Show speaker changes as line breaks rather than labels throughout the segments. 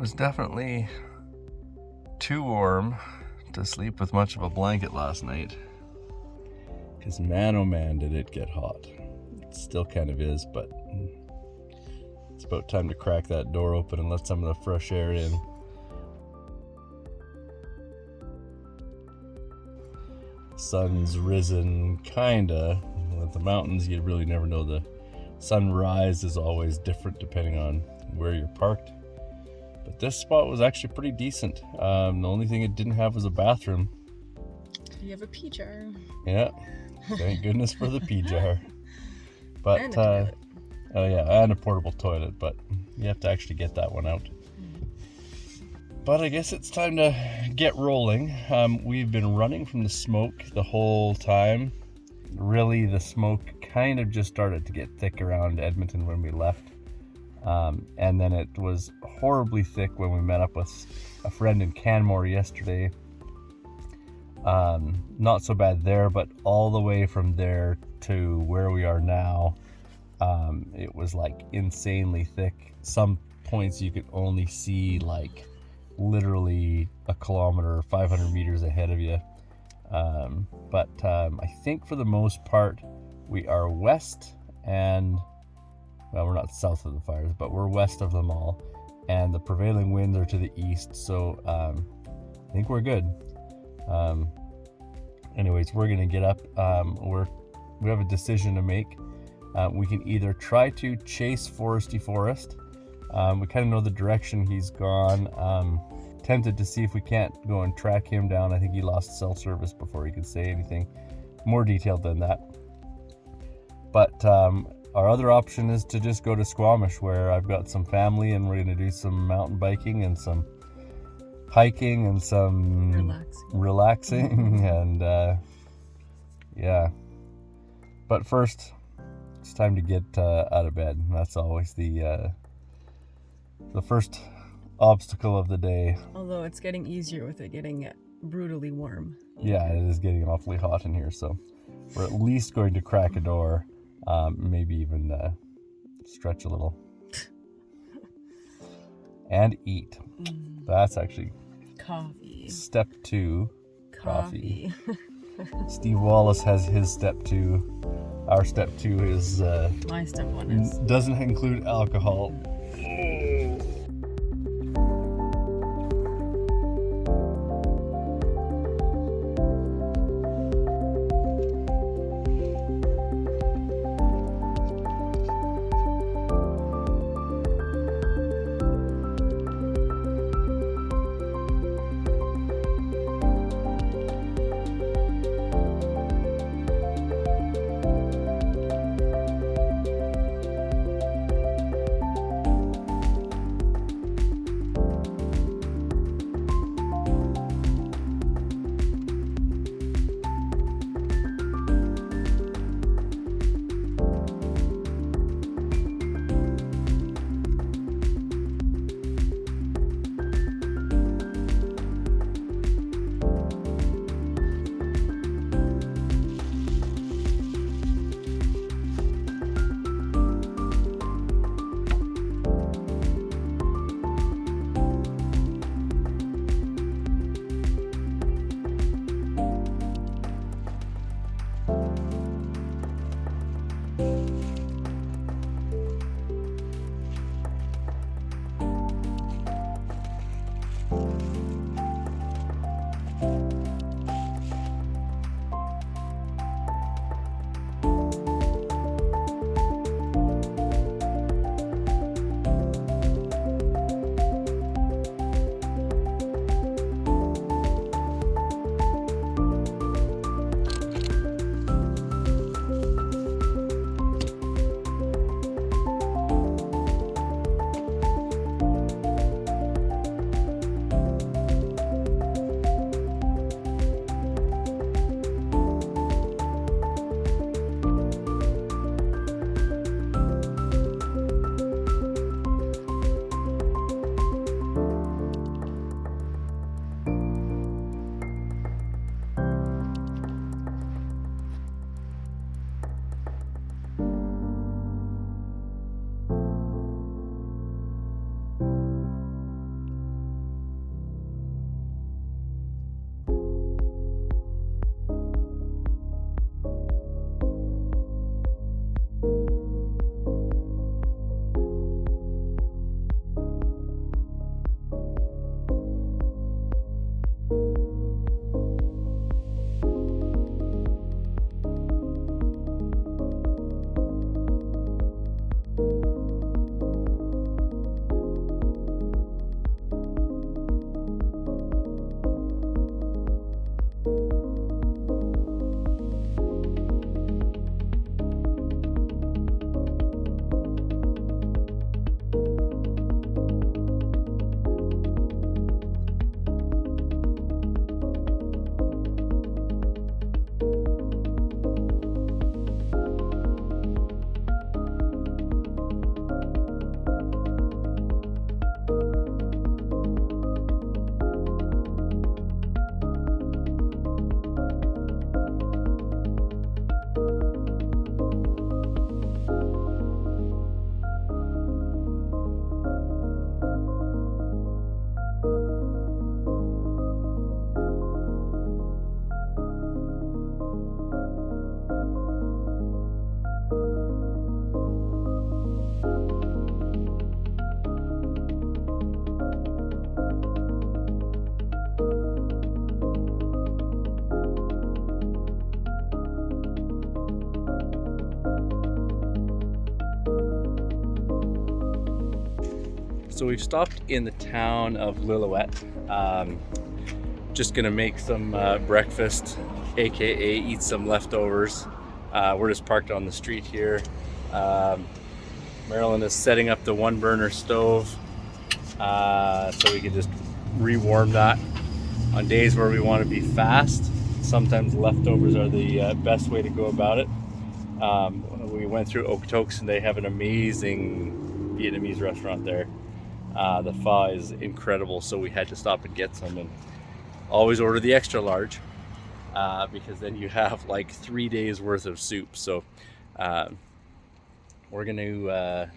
was definitely too warm to sleep with much of a blanket last night. Because man, oh man, did it get hot. It still kind of is, but it's about time to crack that door open and let some of the fresh air in. Sun's risen, kinda. With the mountains, you really never know. The sunrise is always different depending on where you're parked. But this spot was actually pretty decent. The only thing it didn't have was a bathroom.
You have a pee jar.
Yeah, thank goodness for the pee jar. But
And a toilet.
oh yeah, and a portable toilet, but you have to actually get that one out. But I guess it's time to get rolling. We've been running from the smoke the whole time. Really, the smoke kind of just started to get thick around Edmonton when we left. And then it was horribly thick when we met up with a friend in Canmore yesterday. Not so bad there, but all the way from there to where we are now, it was like insanely thick. Some points you could only see like literally a kilometer, 500 meters ahead of you. But I think for the most part, we are west and, well, we're not south of the fires, but we're west of them all. And the prevailing winds are to the east, so I think we're good. Anyways, we're gonna get up. We have a decision to make. We can either try to chase Foresty Forest. We kind of know the direction he's gone. Tempted to see if we can't go and track him down. I think he lost cell service before he could say anything more detailed than that. But our other option is to just go to Squamish, where I've got some family and we're gonna do some mountain biking and some hiking and some relaxing and yeah. But first, it's time to get out of bed. That's always the first obstacle of the day.
Although it's getting easier with it getting brutally warm.
Yeah, it is getting awfully hot in here, so we're at least going to crack a door, maybe even stretch a little and eat. That's actually
coffee.
Step 2, coffee. Steve Wallace has his step 2. Our step 2 is
my step 1 is
doesn't include alcohol. So we've stopped in the town of Lilloet. Just gonna make some breakfast, aka eat some leftovers. We're just parked on the street here. Marilyn is setting up the 1-burner stove so we can just rewarm that on days where we want to be fast. Sometimes leftovers are the best way to go about it. We went through Okotoks and they have an amazing Vietnamese restaurant there. The pho is incredible, so we had to stop and get some, and always order the extra large because then you have like 3 days worth of soup. So we're going to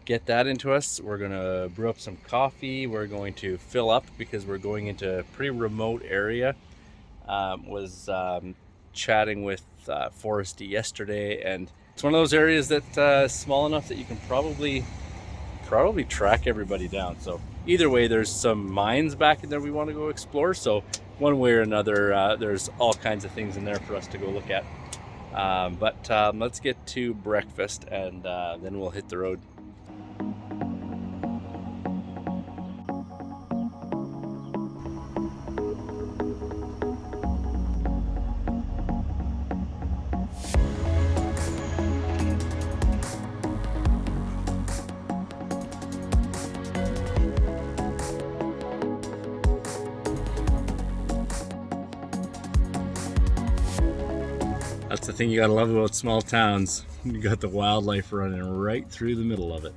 get that into us. We're going to brew up some coffee. We're going to fill up because we're going into a pretty remote area. Was chatting with Foresty yesterday, and it's one of those areas that's small enough that you can probably track everybody down. So either way, there's some mines back in there we want to go explore. So one way or another, there's all kinds of things in there for us to go look at. But let's get to breakfast, and then we'll hit the road. That's the thing you gotta love about small towns. You got the wildlife running right through the middle of it.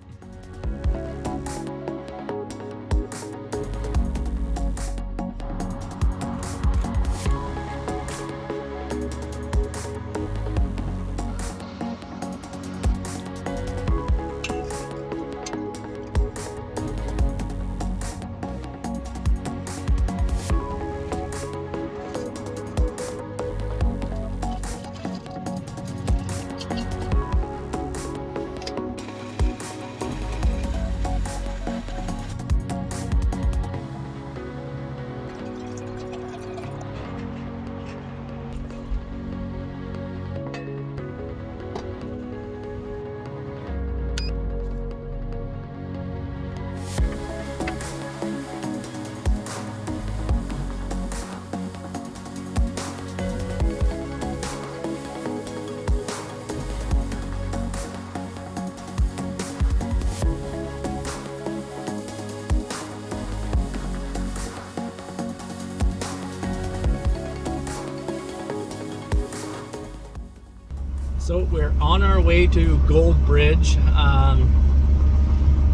So we're on our way to Gold Bridge.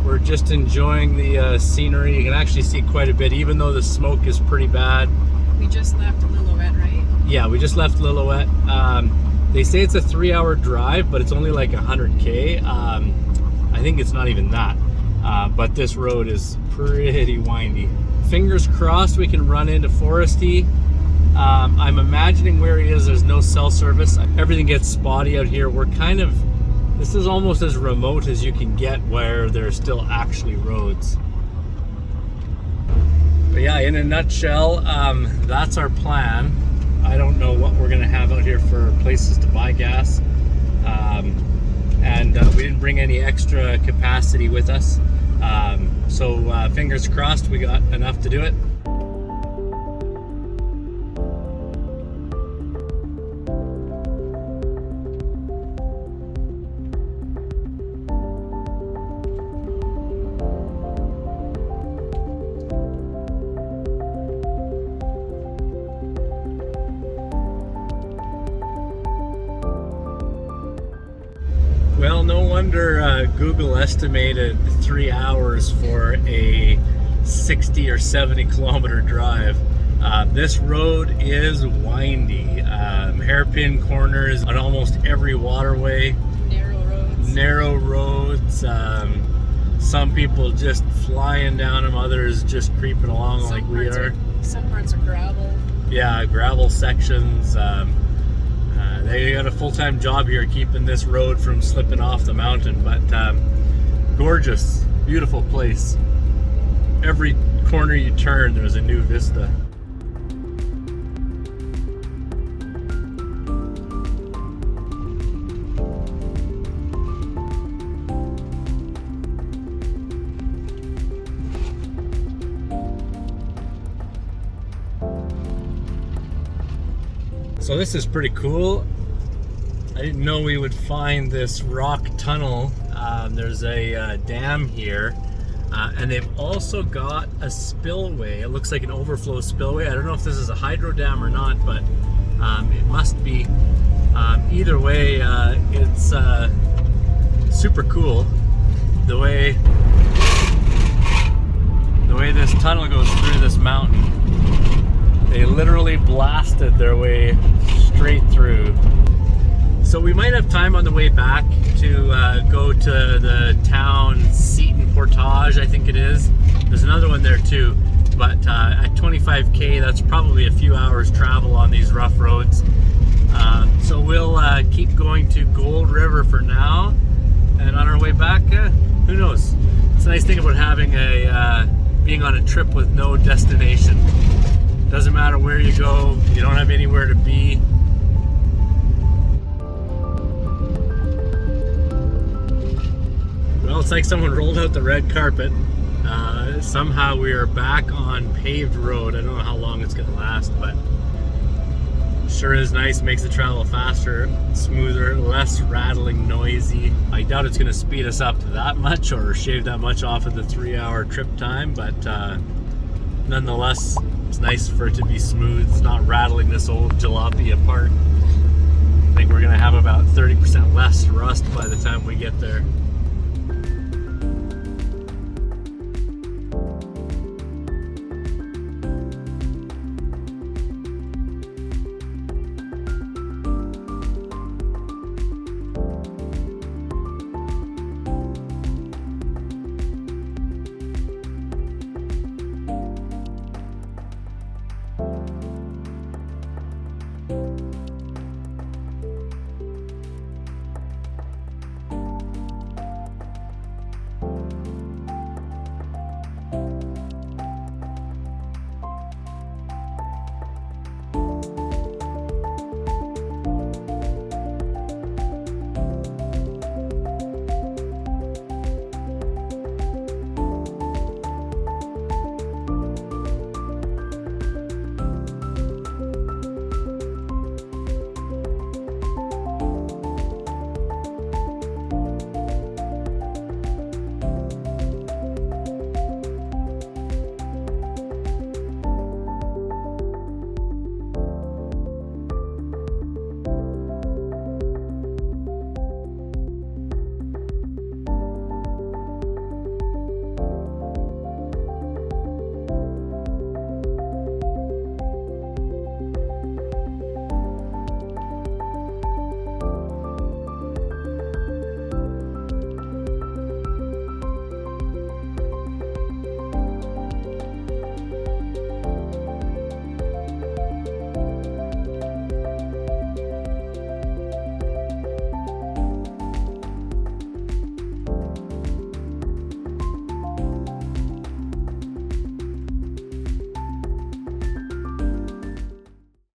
We're just enjoying the scenery. You can actually see quite a bit, even though the smoke is pretty bad.
We just left Lillooet, right?
Yeah, we just left Lillooet. They say it's a 3-hour drive, but it's only like 100K. I think it's not even that. But this road is pretty windy. Fingers crossed we can run into Foresty. I'm imagining where he is, there's no cell service. Everything gets spotty out here. This is almost as remote as you can get where there's still actually roads. But yeah, in a nutshell, that's our plan. I don't know what we're gonna have out here for places to buy gas. And we didn't bring any extra capacity with us. So fingers crossed we got enough to do it. Well, no wonder Google estimated 3 hours for a 60 or 70 kilometer drive. This road is windy. Hairpin corners on almost every waterway. Narrow roads. Some people just flying down them, others just creeping along like we are.
Some parts are gravel.
Yeah, gravel sections. They got a full-time job here keeping this road from slipping off the mountain, but gorgeous, beautiful place. Every corner you turn, there's a new vista.
So this is pretty cool. I didn't know we would find this rock tunnel. There's a dam here, and they've also got a spillway. It looks like an overflow spillway. I don't know if this is a hydro dam or not, but it must be. Either way, it's super cool the way this tunnel goes through this mountain. They literally blasted their way straight through. So we might have time on the way back to go to the town Seton Portage, I think it is. There's another one there too, but at 25K, that's probably a few hours travel on these rough roads. So we'll keep going to Gold River for now, and on our way back, who knows? It's a nice thing about having being on a trip with no destination. Doesn't matter where you go, you don't have anywhere to be. Well, it's like someone rolled out the red carpet. Somehow we are back on paved road. I don't know how long it's gonna last, but sure is nice. Makes the travel faster, smoother, less rattling, noisy. I doubt it's gonna speed us up that much or shave that much off of the 3-hour trip time, but nonetheless, it's nice for it to be smooth. It's not rattling this old jalopy apart. I think we're gonna have about 30% less rust by the time we get there.